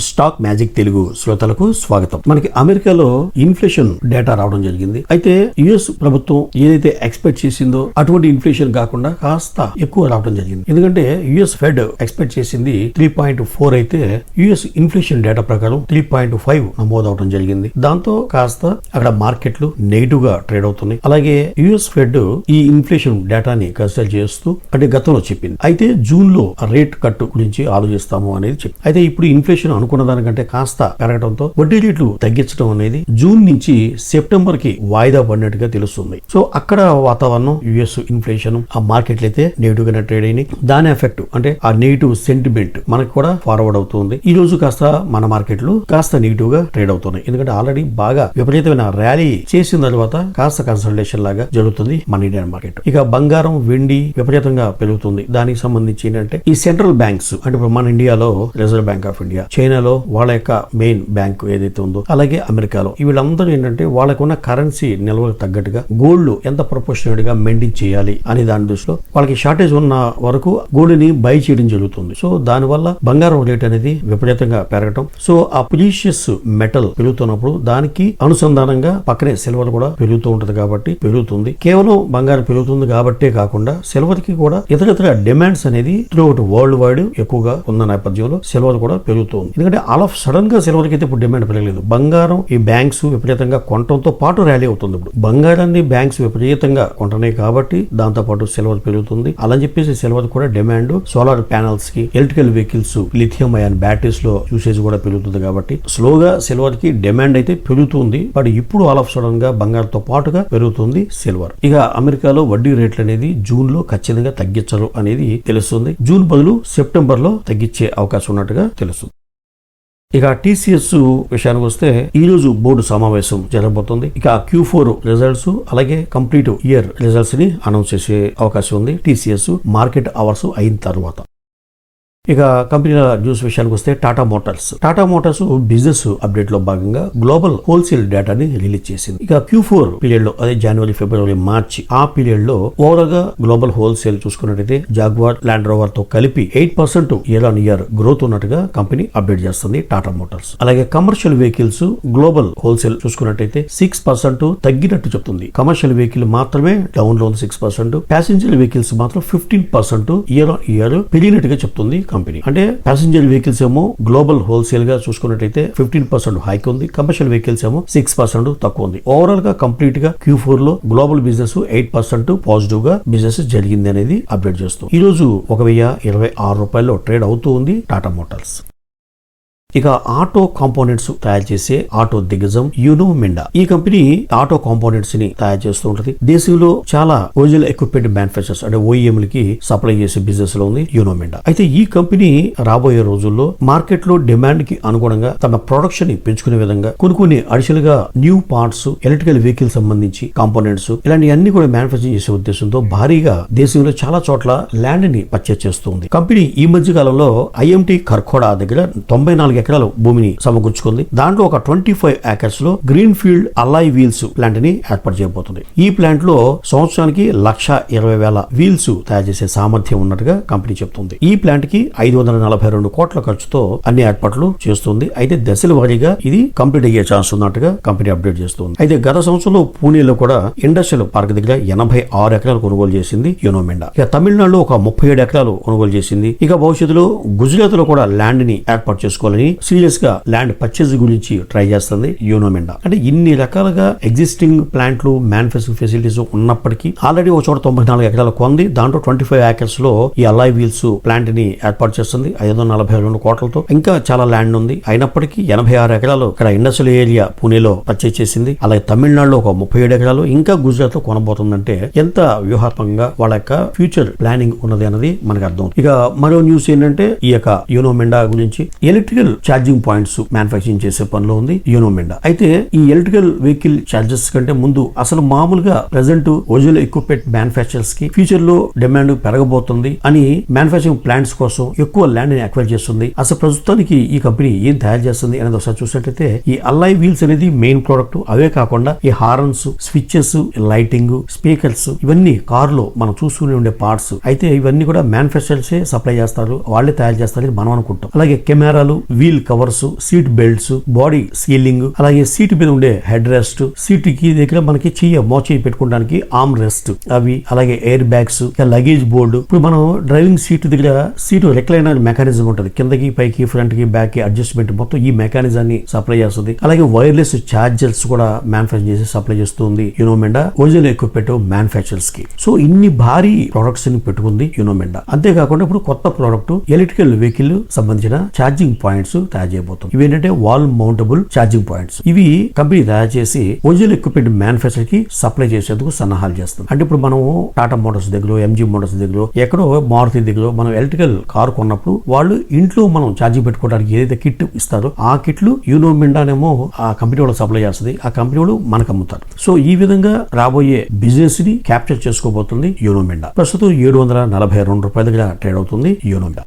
Stock magic Telugu శ్రోతలకు స్వాగతం. మనకి అమెరికాలో ఇన్ఫ్లేషన్ డేటా రావడం జరిగింది. అయితే యుఎస్ ప్రభుత్వం ఏదైతే ఎక్స్పెక్ట్ చేసిందో అటువంటి ఇన్ఫ్లేషన్ కాకుండా కాస్త ఎక్కువ రావడం జరిగింది. ఎందుకంటే యుఎస్ ఫెడ్ ఎక్స్పెక్ట్ చేసింది 3.4 అయితే యుఎస్ ఇన్ఫ్లేషన్ డేటా ప్రకారం 3.5 నమోదు అవడం జరిగింది. దాంతో కాస్త అక్కడ మార్కెట్లు నెగిటివ్ గా ట్రేడ్ అవుతున్నాయి. అలాగే యుఎస్ ఫెడ్ ఈ ఇన్ఫ్లేషన్ డేటాని కన్సిడర్ చేస్తూ అంటే గతంలో చెప్పింది. అయితే జూన్ లో రేట్ కట్ గురించి ఆలోచిస్తాము అనేది చెప్పింది. అయితే ఇప్పుడు ఇన్ఫ్లేషన్ అనుకున్న దానికంటే కాస్త పెరగడంతో వడ్డీ రేట్లు తగ్గించడం అనేది జూన్ నుంచి సెప్టెంబర్ కి వాయిదా పడినట్టుగా తెలుస్తుంది. సో అక్కడ వాతావరణం యుఎస్ ఇన్ఫ్లేషన్ ఆ మార్కెట్లు అయితే నెగిటివ్ గానే ట్రేడ్ అయినాయి. దాని ఎఫెక్ట్ అంటే ఆ నెగిటివ్ సెంటిమెంట్ మనకు కూడా ఫార్వర్డ్ అవుతుంది. ఈ రోజు కాస్త మన మార్కెట్లు కాస్త నెగిటివ్ గా ట్రేడ్ అవుతున్నాయి. ఎందుకంటే ఆల్రెడీ బాగా విపరీతమైన ర్యాలీ చేసిన తర్వాత కాస్త కన్సల్టేషన్ లాగా జరుగుతుంది మన ఇండియన్ మార్కెట్. ఇక బంగారం వెండి విపరీతంగా పెరుగుతుంది. దానికి సంబంధించి ఏంటంటే ఈ సెంట్రల్ బ్యాంక్స్ అంటే ఇప్పుడు మన ఇండియాలో రిజర్వ్ బ్యాంక్ ఆఫ్ ఇండియా, చైనాలో వాళ్ళ యొక్క మెయిన్ బ్యాంక్ ఏదైతే ఉందో, అలాగే అమెరికాలో వీళ్ళందరూ ఏంటంటే వాళ్ళకున్న కరెన్సీ నిల్వలకు తగ్గట్టుగా గోల్డ్ ఎంత ప్రపోర్షనేట్ గా మెయింటైన్ చేయాలి అనే దాని దృష్టిలో వాళ్ళకి షార్టేజ్ ఉన్న వరకు గోల్డ్ ని బై చేయడం జరుగుతుంది. సో దాని వల్ల బంగారం రేట్ అనేది విపరీతంగా పెరగటం. సో ఆ ప్రీషియస్ మెటల్ పెరుగుతున్నప్పుడు దానికి అనుసంధానంగా పక్కనే సిల్వర్ కూడా పెరుగుతూ ఉంటది కాబట్టి పెరుగుతుంది. కేవలం బంగారం పెరుగుతుంది కాబట్టే కాకుండా సిల్వర్ కి కూడా ఇతర డిమాండ్స్ అనేది త్రూఅవుట్ వరల్డ్ వైడ్ ఎక్కువగా ఉన్న నేపథ్యంలో సిల్వర్ కూడా పెరుగుతుంది. ఎందుకంటే ఆల్ ఆఫ్ సడన్ గా సిల్వర్ కి అయితే ఇప్పుడు డిమాండ్ పెరగలేదు. బంగారం ఈ బ్యాంక్స్ విపరీతంగా కొనటంతో పాటు ర్యాలీ అవుతుంది. ఇప్పుడు బంగారాన్ని బ్యాంక్స్ విపరీతంగా కొంటున్నాయి కాబట్టి దాంతో పాటు సిల్వర్ పెరుగుతుంది. అలా చెప్పేసి సిల్వర్ కూడా డిమాండ్ సోలార్ ప్యానల్స్ కి, electrical vehicles, lithium ion batteries లో యూసేజ్ కూడా పెరుగుతుంది కాబట్టి స్లోగా సిల్వర్ కి డిమాండ్ అయితే పెరుగుతుంది. బట్ ఇప్పుడు ఆల్ ఆఫ్ సడన్ గా బంగారంతో పాటుగా పెరుగుతుంది సిల్వర్. ఇక అమెరికాలో వడ్డీ రేట్లు అనేది జూన్ లో ఖచ్చితంగా తగ్గించరు అనేది తెలుస్తుంది. జూన్ బదులు సెప్టెంబర్ లో తగ్గించే అవకాశం ఉన్నట్టుగా తెలుస్తుంది. ఇక టీసీఎస్ విషయానికి వస్తే ఈ రోజు బోర్డు సమావేశం జరగబోతుంది. ఇక Q4 రిజల్ట్స్ అలాగే కంప్లీట్ ఇయర్ రిజల్ట్స్ ని అనౌన్స్ చేసే అవకాశం ఉంది టీసీఎస్ మార్కెట్ అవర్స్ అయిన తర్వాత. ఇక కంపెనీల న్యూస్ విషయానికి వస్తే టాటా మోటార్స్ బిజినెస్ అప్డేట్ లో భాగంగా గ్లోబల్ హోల్సేల్ డేటాని రిలీజ్ చేసింది. ఇక Q4 పీరియడ్ లో అదే జనవరి, ఫిబ్రవరి, మార్చి ఆ పీరియడ్ లో ఓవరాల్ గా గ్లోబల్ హోల్సేల్ చూసుకున్నట్టయితే జాగ్వార్, ల్యాండ్ రోవర్ తో కలిపి 8% ఇయర్ ఆన్ ఇయర్ గ్రోత్ ఉన్నట్టుగా కంపెనీ అప్డేట్ చేస్తుంది టాటా మోటార్స్. అలాగే కమర్షియల్ వెహికల్స్ గ్లోబల్ హోల్సేల్ చూసుకున్నట్టయితే 6% తగ్గినట్టు చెప్తుంది. కమర్షియల్ వెహికల్ మాత్రమే డౌన్ లో 6%, ప్యాసింజర్ వెహికల్స్ మాత్రం 15% ఇయర్ ఆన్ ఇయర్ పెరిగినట్టుగా చెప్తుంది కంపెనీ. అంటే ప్యాసింజర్ వెహికల్స్ ఏమో గ్లోబల్ హోల్సేల్ గా చూసుకున్నట్టయితే 15% హైక్ ఉంది, కమర్షియల్ వెహికల్స్ ఏమో 6% తక్కువ ఉంది. ఓవరాల్ గా కంప్లీట్ గా Q4 లో గ్లోబల్ బిజినెస్ 8% పాజిటివ్ గా బిజినెస్ జరిగింది అనేది అప్డేట్ చేస్తూ ఈ రోజు 1026 రూపాయల్లో ట్రేడ్ అవుతూ ఉంది టాటా మోటార్స్. ఇక ఆటో కాంపోనెంట్స్ తయారు చేసే ఆటో దిగ్గజం యూనో మిండా. ఈ కంపెనీ ఆటో కాంపోనెంట్స్ ని తయారు చేస్తూ ఉంటుంది. దేశంలో చాలా ఒరిజినల్ ఎక్విప్మెంట్ మ్యానుఫ్యాక్చర్స్ అంటే OEM లకి సప్లై చేసే బిజినెస్ లో ఉంది యూనో మిండా. అయితే ఈ కంపెనీ రాబోయే రోజుల్లో మార్కెట్ లో డిమాండ్ కి అనుగుణంగా తన ప్రొడక్షన్ ని పెంచుకునే విధంగా కొన్ని అడిషనల్ గా న్యూ పార్ట్స్, ఎలక్ట్రికల్ వెహికల్ సంబంధించి కాంపోనెంట్స్ ఇలాంటి అన్ని కూడా మ్యానుఫ్యాక్చరింగ్ చేసే ఉద్దేశంతో భారీగా దేశంలో చాలా చోట్ల ల్యాండ్ ని పర్చేస్ చేస్తుంది. కంపెనీ ఈ మధ్య కాలంలో IMT ఖర్ఖోడా దగ్గర 94 ఎకరాలు భూమిని సమకూర్చుకుంది. దాంట్లో ఒక 25 ఏకర్స్ లో green field alloy wheels plant ని ఏర్పాటు చేయబోతుంది. ఈ ప్లాంట్ లో సంవత్సరానికి 1,20,000 వీల్స్ తయారు చేసే సామర్థ్యం ఉన్నట్టుగా కంపెనీ చెప్తుంది. ఈ ప్లాంట్ కి 542 కోట్ల ఖర్చుతో అన్ని ఏర్పాట్లు చేస్తుంది. అయితే దశల వారీగా ఇది కంప్లీట్ అయ్యే ఛాన్స్ ఉన్నట్టుగా కంపెనీ అప్డేట్ చేస్తుంది. అయితే గత సంవత్సరంలో పూణేలో కూడా ఇండస్ట్రియల్ పార్క్ దగ్గర 86 ఎకరాలు కొనుగోలు చేసింది యూనో మిండా. ఇక తమిళనాడులో ఒక 37 ఎకరాలు కొనుగోలు చేసింది. ఇక భవిష్యత్తులో గుజరాత్ లో కూడా ల్యాండ్ ని ఏర్పాటు చేసుకోవాలని సీరియస్ గా ల్యాండ్ పర్చేజ్ గురించి ట్రై చేస్తుంది యూనో మిండా. అంటే ఇన్ని రకాలుగా ఎగ్జిస్టింగ్ ప్లాంట్లు, మ్యానుఫ్యాక్చరింగ్ ఫెసిలిటీస్ ఉన్నప్పటికీ ఆల్రెడీ ఒక చోట 94 ఎకరాలు కొంది. దాంట్లో 25 ఏకర్స్ లో ఈ అల్లాయ్ వీల్స్ ప్లాంట్ ని ఏర్పాటు చేస్తుంది 542 కోట్లతో. ఇంకా చాలా ల్యాండ్ ఉంది. అయినప్పటికీ 86 ఎకరాలు ఇక్కడ ఇండస్ట్రియల్ ఏరియా పూణేలో పర్చేజ్ చేసింది. అలాగే తమిళనాడులో ఒక 37 ఎకరాలు ఇంకా గుజరాత్ లో కొనబోతుందంటే ఎంత వ్యూహాత్మకంగా వాళ్ళ యొక్క ఫ్యూచర్ ప్లానింగ్ ఉన్నది అన్నది మనకు అర్థం. ఇక మరో న్యూస్ ఏంటంటే ఈ యొక్క యూనో మిండా గురించి ఎలక్ట్రికల్ ఛార్జింగ్ పాయింట్స్ మ్యానుఫ్యాక్చరింగ్ చేసే పనిలో ఉంది యూనో మిండా. అయితే ఈ ఎలక్ట్రికల్ వెహికల్ ఛార్జెస్ కంటే ముందు అసలు మామూలుగా ప్రెసెంట్ ఒరిజినల్ ఎక్విప్మెంట్ మ్యానుఫ్యాక్చరర్స్ కి ఫ్యూచర్ లో డిమాండ్ పెరగబోతుంది అని మ్యానుఫ్యాక్చరింగ్ ప్లాంట్స్ కోసం ఎక్కువ ల్యాండ్ ని అక్వైర్ చేస్తుంది. అసలు ప్రస్తుతానికి ఈ కంపెనీ ఏం తయారు చేస్తుంది అనేది ఒకసారి చూసినట్లయితే ఈ అల్లాయ్ వీల్స్ అనేది మెయిన్ ప్రోడక్ట్. అవే కాకుండా ఈ హార్న్స్, స్విచెస్, లైటింగ్, స్పీకర్స్ ఇవన్నీ కారులో మనం చూస్తూనే ఉండే పార్ట్స్. అయితే ఇవన్నీ కూడా మ్యానుఫ్యాక్చరర్స్ సప్లై చేస్తారు, వాళ్ళే తయారు చేస్తారు మనం అనుకుంటాం. అలాగే కెమెరాలు, wheel covers, seat belts, body sealing, అలాగే సీట్ మీద ఉండే హెడ్ రెస్ట్, సీట్ కి దగ్గర మనకి మోచేయి పెట్టుకోవడానికి ఆర్మ్ రెస్ట్, అవి అలాగే ఎయిర్ బ్యాగ్స్, లగేజ్ బోర్డు. ఇప్పుడు మనం డ్రైవింగ్ సీట్ దగ్గర సీటు రిక్లైనర్ మెకానిజం ఉంటుంది, కిందకి పైకి ఫ్రంట్ కి బ్యాక్ కి అడ్జస్ట్మెంట్ మొత్తం ఈ మెకానిజాన్ని సప్లై చేస్తుంది. అలాగే వైర్లెస్ చార్జర్స్ కూడా మ్యానుఫ్యాక్చర్ చేసి సప్లై చేస్తుంది యునోమెండా ఒరిజినల్ ఎక్విప్మెంట్ మ్యానుఫ్యాక్చరర్స్ కి. సో ఇన్ని భారీ ప్రొడక్ట్స్ ని పెట్టుకుంది యునోమెండా. అంతేకాకుండా ఇప్పుడు కొత్త ప్రోడక్ట్ ఎలక్ట్రికల్ వెహికల్ సంబంధించిన ఛార్జింగ్ పాయింట్స్ తయారు చేయబోతుంది. ఇవి ఏంటంటే వాల్ మౌంటబుల్ ఛార్జింగ్ పాయింట్స్. ఇవి కంపెనీ తయారు చేసి ఒరిజినల్ ఎక్విప్మెంట్ మ్యానుఫ్యాక్చర్ కి సప్లై చేసేందుకు సన్నాహాలు చేస్తుంది. అంటే ఇప్పుడు మనం టాటా మోటార్స్ దగ్గర, ఎంజీ మోటార్స్ దగ్గర, ఎక్కడో మారుతి దగ్గర మనం ఎలక్ట్రికల్ కార్ కొన్నప్పుడు వాళ్ళు ఇంట్లో మనం ఛార్జింగ్ పెట్టుకోవడానికి ఏదైతే కిట్ ఇస్తారో ఆ కిట్లు యునోమెండానేమో ఆ కంపెనీ వాళ్ళు సప్లై చేస్తుంది, ఆ కంపెనీ వాళ్ళు మనకు అమ్ముతారు. సో ఈ విధంగా రాబోయే బిజినెస్ ని క్యాప్చర్ చేసుకోబోతుంది యునోమెండా. ప్రస్తుతం $742 దగ్గర ట్రేడ్ అవుతుంది యునోమెండా.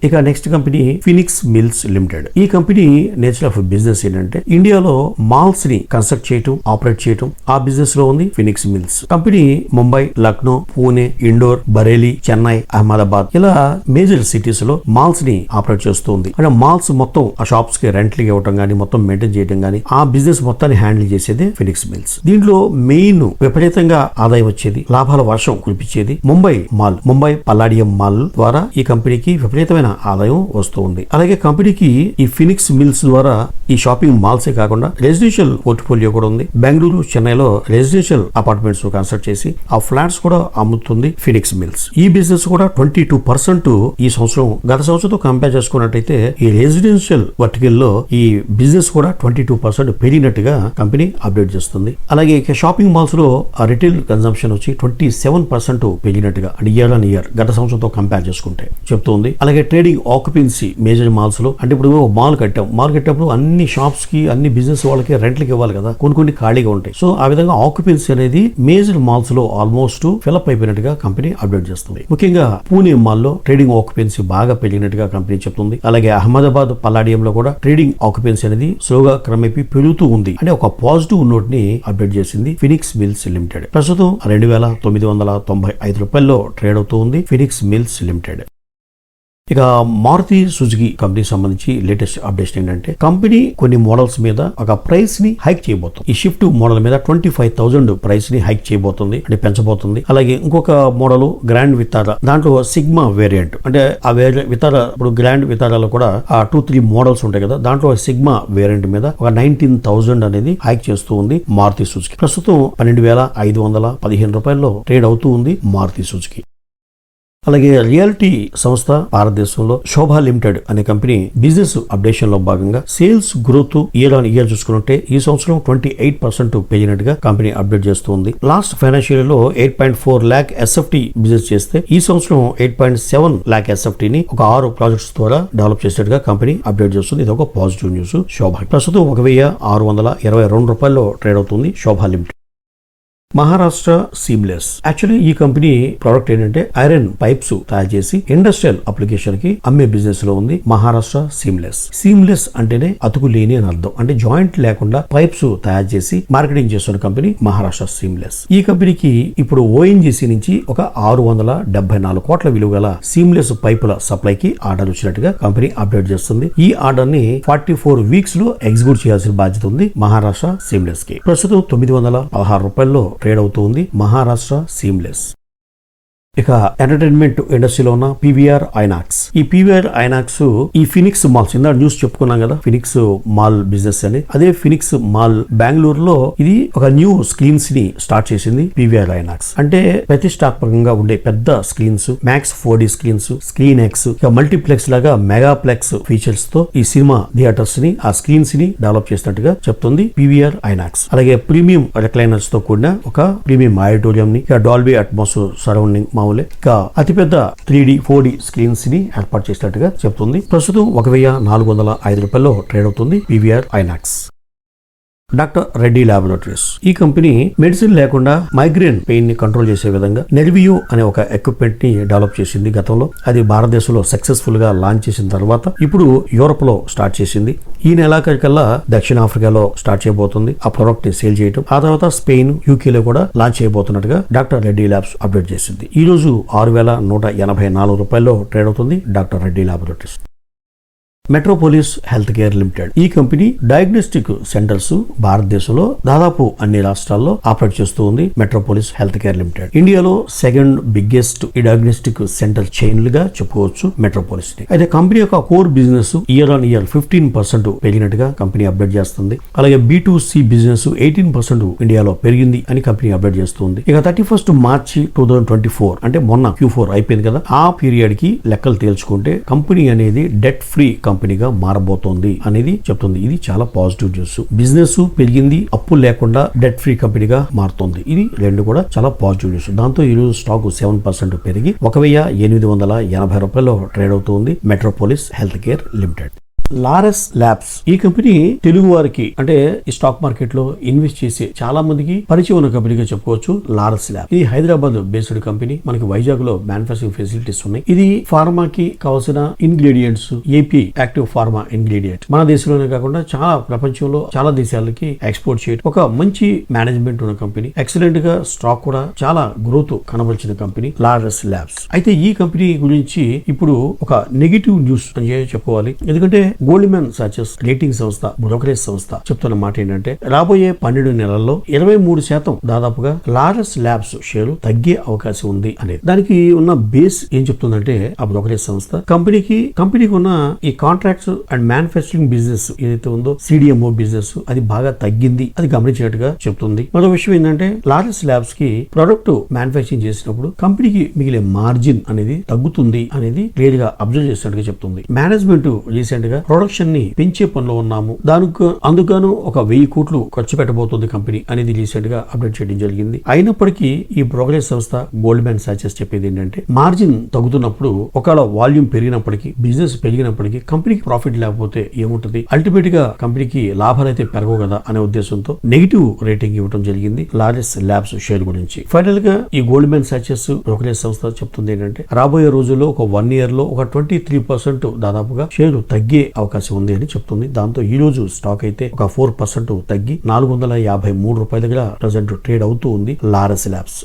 ఇక next company Phoenix mills limited. ఈ కంపెనీ నేచర్ ఆఫ్ బిజినెస్ ఏంటంటే ఇండియాలో మాల్స్ ని కన్స్ట్రక్ట్ చేయటం, ఆపరేట్ చేయటం, ఆ బిజినెస్ లో ఉంది Phoenix Mills. Company Mumbai, Lucknow, Pune, Indore, Bareilly, Chennai, Ahmedabad ఇలా మేజర్ సిటీస్ లో మాల్స్ ని ఆపరేట్ చేస్తుంది. అంటే మాల్స్ మొత్తం ఆ షాప్స్ కి రెంట్లకి ఇవ్వటం గానీ, మొత్తం మెయింటైన్ చేయడం గానీ, ఆ బిజినెస్ మొత్తాన్ని హ్యాండిల్ చేసేది ఫినిక్స్ మిల్స్. దీంట్లో మెయిన్ విపరీతంగా ఆదాయం వచ్చేది, లాభాల వర్షం కురిపించేది Mumbai mall, Mumbai Palladium mall ద్వారా ఈ కంపెనీకి విపరీతమైన ఆదాయం వస్తుంది. అలాగే కంపెనీకి ఈ ఫినిక్స్ మిల్స్ ద్వారా ఈ షాపింగ్ మాల్సే కాకుండా రెసిడెన్షియల్ పోర్ట్ఫోలియో కూడా ఉంది. బెంగళూరు, చెన్నైలో రెసిడెన్షియల్ అపార్ట్మెంట్స్ కన్స్ట్రక్ట్ చేసి ఆ ఫ్లాట్స్ కూడా అమ్ముతుంది ఫినిక్స్ మిల్స్. ఈ బిజినెస్ కూడా 22% ఈ సంవత్సరం గత సంవత్సరంతో కంపేర్ చేసుకున్నట్టయితే ఈ రెసిడెన్షియల్ వర్టికల్ లో ఈ బిజినెస్ కూడా 22% పెరిగినట్టుగా కంపెనీ అప్డేట్ చేస్తుంది. అలాగే షాపింగ్ మాల్స్ లో ఆ రిటైల్ కన్సంప్షన్ వచ్చి 27% పెరిగినట్టుగా ఇయర్ ఆన్ ఇయర్ గత సంవత్సరంతో కంపేర్ చేసుకుంటే చెప్తుంది. అలాగే ట్రేడింగ్ ఆక్యుపెన్సీ మేజర్ మాల్స్ లో, అంటే ఇప్పుడు మాల్ కట్టినప్పుడు అన్ని షాప్స్ కి, అన్ని బిజినెస్ వాళ్ళకి రెంట్లకి ఇవ్వాలి కదా, కొన్ని ఖాళీగా ఉంటాయి. సో ఆ విధంగా ఆక్యుపెన్సీ అనేది మేజర్ మాల్స్ లో ఆల్మోస్ట్ ఫిల్అప్ అయిపోయినట్టుగా కంపెనీ అప్డేట్ చేస్తుంది. ముఖ్యంగా పూణే మాల్ లో ట్రేడింగ్ ఆక్యుపెన్సీ బాగా పెరిగినట్టుగా కంపెనీ చెప్తుంది. అలాగే అహ్మదాబాద్ పల్లాడియం లో కూడా ట్రేడింగ్ ఆక్యుపెన్సీ అనేది స్లోగా క్రమేపీ పెరుగుతూ ఉంది అంటే ఒక పాజిటివ్ నోట్ ని అప్డేట్ చేసింది ఫినిక్స్ మిల్స్ లిమిటెడ్. ప్రస్తుతం $2,995 ట్రేడ్ అవుతూ ఉంది ఫినిక్స్ మిల్స్ లిమిటెడ్. ఇక మారుతి సుజుకి కంపెనీ సంబంధించి లేటెస్ట్ అప్డేషన్ ఏంటంటే కంపెనీ కొన్ని మోడల్స్ మీద ఒక ప్రైస్ ని హైక్ చేయబోతుంది. ఈ షిఫ్ట్ మోడల్ మీద 25,000 ప్రైస్ ని హైక్ చేయబోతుంది, అంటే పెంచబోతుంది. అలాగే ఇంకొక మోడల్ గ్రాండ్ వితారా, దాంట్లో సిగ్మా వేరియంట్, అంటే ఆ వితారా ఇప్పుడు గ్రాండ్ వితారాలో కూడా ఆ 2-3 మోడల్స్ ఉంటాయి కదా, దాంట్లో సిగ్మా వేరియంట్ మీద ఒక 19,000 అనేది హైక్ చేస్తూ ఉంది మారుతి సుజుకి. ప్రస్తుతం $12,515 ట్రేడ్ అవుతూ ఉంది మారుతి సుజుకి. అలాగే రియాలిటీ సంస్థ భారతదేశంలో శోభా లిమిటెడ్ అనే కంపెనీ బిజినెస్ అప్డేషన్ లో భాగంగా sales growth year on year చూసుకుంటే ఈ సంవత్సరం 28% పెరిగినట్టుగా కంపెనీ అప్డేట్ చేస్తుంది. లాస్ట్ ఫైనాన్షియల్ ఇయర్ లో 8.4 lakh SFT బిజినెస్ చేస్తే ఈ సంవత్సరం 8.7 lakh SFT ని ఒక 6 ప్రాజెక్ట్స్ ద్వారా డెవలప్ చేసేట్టుగా కంపెనీ అప్డేట్ చేస్తుంది. ఇది ఒక పాజిటివ్ న్యూస్ శోభా. ప్రస్తుతం $1,622 ట్రేడ్ అవుతుంది శోభా లిమిటెడ్. మహారాష్ట్ర సీమ్లెస్. యాక్చువల్లీ ఈ కంపెనీ ప్రోడక్ట్ ఏంటంటే ఐరన్ పైప్స్ తయారు చేసి ఇండస్ట్రియల్ అప్లికేషన్ కి అమ్మే బిజినెస్ లో ఉంది మహారాష్ట్ర సీమ్లెస్. సీమ్లెస్ అంటేనే అతుకు లేని అని అర్థం, అంటే జాయింట్ లేకుండా పైప్స్ తయారు చేసి మార్కెటింగ్ చేస్తున్న కంపెనీ మహారాష్ట్ర సీమ్లెస్. ఈ కంపెనీకి ఇప్పుడు ONGC నుంచి ఒక 674 కోట్ల విలువ గల సీమ్లెస్ పైపుల సప్లై కి ఆర్డర్ వచ్చినట్టుగా కంపెనీ అప్డేట్ చేస్తుంది. ఈ ఆర్డర్ ని 44 వీక్స్ లో ఎగ్జిక్యూట్ చేయాల్సిన బాధ్యత ఉంది మహారాష్ట్ర సీమ్లెస్ కి. ప్రస్తుతం $916 ట్రేడ్ అవుతుంది మహారాష్ట్ర సీమ్లెస్. ఇక ఎంటర్టైన్మెంట్ ఇండస్ట్రీలో ఉన్న PVR INOX. ఈ PVR INOX ఈ ఫినిక్స్ మాల్స్, ఇందా న్యూస్ చెప్పుకున్నాం కదా ఫినిక్స్ మాల్ బిజినెస్ అని, అదే ఫినిక్స్ మాల్ బెంగళూరులో ఇది ఒక న్యూ స్క్రీన్స్ ని స్టార్ట్ చేసింది PVR INOX. అంటే ప్రతిష్టాత్మకంగా ఉండే పెద్ద screens, max 4D screens, screen X, ఇక మల్టీప్లెక్స్ లాగా మెగాప్లెక్స్ ఫీచర్స్ తో ఈ సినిమా థియేటర్స్ ని, ఆ స్క్రీన్స్ ని డెవలప్ చేసినట్టుగా చెప్తుంది PVR INOX. అలాగే ప్రీమియం రిక్లైనర్స్ తో కూడిన ఒక ప్రీమియం ఆడిటోరియం ని, ఇక డాల్బీ అట్మాస్ సరౌండింగ్ మామూలే, ఇక అతిపెద్ద 3D 4D స్క్రీన్స్ ని ఏర్పాటు చేసినట్టుగా చెప్తుంది. ప్రస్తుతం $1,405 ట్రేడ్ అవుతుంది PVR INOX. Doctor Reddy laboratories. ఈ కంపెనీ మెడిసిన్ లేకుండా మైగ్రేన్ పెయిన్ ని కంట్రోల్ చేసే విధంగా నెర్వియో అనే ఒక ఎక్విప్మెంట్ ని డెవలప్ చేసింది గతంలో. అది భారతదేశంలో సక్సెస్ఫుల్ గా లాంచ్ చేసిన తర్వాత ఇప్పుడు యూరోప్ లో స్టార్ట్ చేసింది. ఈ నెలాఖరికల్లా దక్షిణాఫ్రికాలో స్టార్ట్ చేయబోతుంది ఆ ప్రొడక్ట్ ని సేల్ చేయడం. ఆ తర్వాత స్పెయిన్, UK లో కూడా లాంచ్ చేయబోతున్నట్టుగా డాక్టర్ రెడ్డి ల్యాబ్స్ అప్డేట్ చేసింది. ఈ రోజు $6,184 ట్రేడ్ అవుతుంది doctor Reddy laboratories. Metropolis health care limited. ఈ కంపెనీ డయాగ్నోస్టిక్ సెంటర్స్ భారతదేశంలో దాదాపు అన్ని రాష్ట్రాల్లో ఆపరేట్ చేస్తూ ఉంది. మెట్రోపోలిస్ హెల్త్ కేర్ లిమిటెడ్ ఇండియాలో సెకండ్ బిగ్గెస్ట్ డయాగ్నోస్టిక్ సెంటర్ చైన్లుగా చెప్పుకోవచ్చు మెట్రోపోలిస్ ని. అయితే కంపెనీ యొక్క core business year on year 15% పెరిగినట్టుగా కంపెనీ అప్డేట్ చేస్తుంది. అలాగే B2C బిజినెస్ 18% ఇండియాలో పెరిగింది అని కంపెనీ అప్డేట్ చేస్తుంది. ఇక 31 మార్చి 2024 అంటే మొన్న Q4 అయిపోయింది కదా, ఆ పీరియడ్ కి లెక్కలు తేల్చుకుంటే కంపెనీ అనేది డెట్ ఫ్రీ కంపెనీగా మారబోతోంది అనేది చెప్తుంది. ఇది చాలా పాజిటివ్ న్యూస్. బిజినెస్ పెరిగింది, అప్పు లేకుండా డెట్ ఫ్రీ కంపెనీగా మారుతోంది. ఇది రెండు కూడా చాలా పాజిటివ్ న్యూస్. దాంతో ఈ రోజు స్టాక్ 7% పెరిగి 1880 రూపాయలు ట్రేడ్ అవుతుంది Metropolis health care limited. Laurus labs ఈ కంపెనీ తెలుగు వారికి అంటే ఈ స్టాక్ మార్కెట్ లో ఇన్వెస్ట్ చేసే చాలా మందికి పరిచయం ఉన్న కంపెనీగా చెప్పుకోవచ్చు. లారస్ ల్యాబ్ ఇది హైదరాబాద్ బేస్డ్ కంపెనీ. మనకి వైజాగ్ లో మ్యానుఫాక్చరింగ్ ఫెసిలిటీస్ ఉన్నాయి. ఇది ఫార్మాకి కావాల్సిన ingredients AP active pharma ingredient మన దేశంలోనే కాకుండా చాలా ప్రపంచంలో చాలా దేశాలకి ఎక్స్పోర్ట్ చేయడం ఒక మంచి మేనేజ్మెంట్ ఉన్న కంపెనీ. ఎక్సలెంట్ గా స్టాక్ కూడా చాలా గ్రోత్ కనబరిచిన కంపెనీ లారస్ ల్యాబ్స్. అయితే ఈ కంపెనీ గురించి ఇప్పుడు ఒక నెగిటివ్ న్యూస్ అని చెప్పుకోవాలి. ఎందుకంటే గోల్డ్మెన్ సాచెస్ రేటింగ్ సంస్థ బ్రోకరేజ్ సంస్థ చెప్తున్న మాట ఏంటంటే రాబోయే 12 నెలల్లో 23% దాదాపుగా లారస్ ల్యాబ్స్ షేరు తగ్గే అవకాశం ఉంది అనేది. దానికి ఉన్న బేస్ ఏం చెప్తుందంటే ఆ బ్రోకరేజ్ సంస్థ కంపెనీకి ఉన్న ఈ కాంట్రాక్ట్స్ అండ్ మ్యానుఫ్యాక్చరింగ్ బిజినెస్ ఏదైతే ఉందో CDMO బిజినెస్ అది బాగా తగ్గింది, అది గమనించినట్టుగా చెప్తుంది. మరో విషయం ఏంటంటే లారస్ ల్యాబ్స్ కి ప్రొడక్ట్ మ్యానుఫ్యాక్చరింగ్ చేసినప్పుడు కంపెనీకి మిగిలే మార్జిన్ అనేది తగ్గుతుంది అనేది క్లియర్ గా అబ్జర్వ్ చేసినట్టుగా చెప్తుంది. మేనేజ్మెంట్ రీసెంట్ గా ప్రొడక్షన్ ని పెంచే పనిలో ఉన్నాము, అందుకను 1000 కోట్లు ఖర్చు పెట్టబోతుంది కంపెనీ అనేది రీసెంట్ గా అప్డేట్ చేయడం జరిగింది. అయినప్పటికీ ఈ బ్రోకరేజ్ సంస్థ గోల్డ్మెన్ సాచెస్ చెప్పేది ఏంటంటే మార్జిన్ తగ్గుతున్నప్పుడు ఒకవేళ వాల్యూమ్ పెరిగినప్పటికీ బిజినెస్ పెరిగినప్పటికీ కంపెనీకి ప్రాఫిట్ లేకపోతే ఏముంటది, అల్టిమేట్ గా కంపెనీకి లాభాలు అయితే పెరగవు కదా అనే ఉద్దేశంతో నెగిటివ్ రేటింగ్ ఇవ్వడం జరిగింది లారస్ ల్యాబ్స్ షేర్ గురించి. ఫైనల్ గా ఈ గోల్డ్మెన్ సాచెస్ బ్రోకరేజ్ సంస్థ చెప్తుంది ఏంటంటే రాబోయే రోజుల్లో ఒక 1 year లో ఒక 23% దాదాపుగా షేరు తగ్గే అవకాశం ఉంది అని చెప్తుంది. దాంతో ఈ రోజు స్టాక్ అయితే ఒక 4% తగ్గి 453 రూపాయలుగా ప్రజెంట్ ట్రేడ్ అవుతూ ఉంది లారస్ ల్యాబ్స్.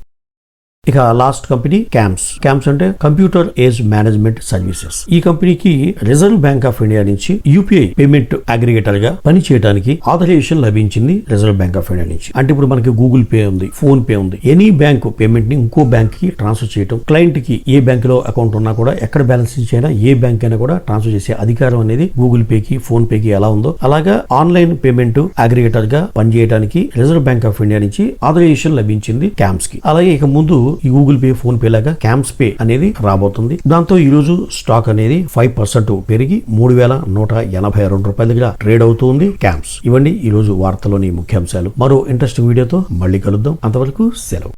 ఇక లాస్ట్ కంపెనీ క్యామ్స్ అంటే కంప్యూటర్ ఏజ్ మేనేజ్మెంట్ సర్వీసెస్. ఈ కంపెనీకి రిజర్వ్ బ్యాంక్ ఆఫ్ ఇండియా నుంచి UPI పేమెంట్ అగ్రిగేటర్ గా పని చేయడానికి ఆథరైజేషన్ లభించింది రిజర్వ్ బ్యాంక్ ఆఫ్ ఇండియా నుంచి. అంటే ఇప్పుడు మనకి గూగుల్ పే ఉంది, ఫోన్ పే ఉంది. ఎనీ బ్యాంక్ పేమెంట్ ని ఇంకో బ్యాంక్ కి ట్రాన్స్ఫర్ చేయడం, క్లయింట్ కి ఏ బ్యాంక్ లో అకౌంట్ ఉన్నా కూడా ఎక్కడ బ్యాలెన్స్ అయినా ఏ బ్యాంక్ అయినా కూడా ట్రాన్స్ఫర్ చేసే అధికారం అనేది గూగుల్ పే కి ఫోన్ పే కి ఎలా ఉందో అలాగా ఆన్లైన్ పేమెంట్ అగ్రిగేటర్ గా పనిచేయడానికి రిజర్వ్ బ్యాంక్ ఆఫ్ ఇండియా నుంచి ఆథరైజేషన్ లభించింది క్యామ్స్ కి. అలాగే ఇక ముందు ఈ గూగుల్ పే ఫోన్ పే లాగా క్యామ్స్ పే అనేది రాబోతుంది. దాంతో ఈ రోజు స్టాక్ అనేది 5% పెరిగి 3182 రూపాయలుగా ట్రేడ్ అవుతుంది క్యామ్స్. ఇవ్వండి ఈ రోజు వార్తలోని ముఖ్యాంశాలు. మరో ఇంట్రెస్టింగ్ వీడియోతో మళ్ళీ కలుద్దాం. అంతవరకు సెలవు.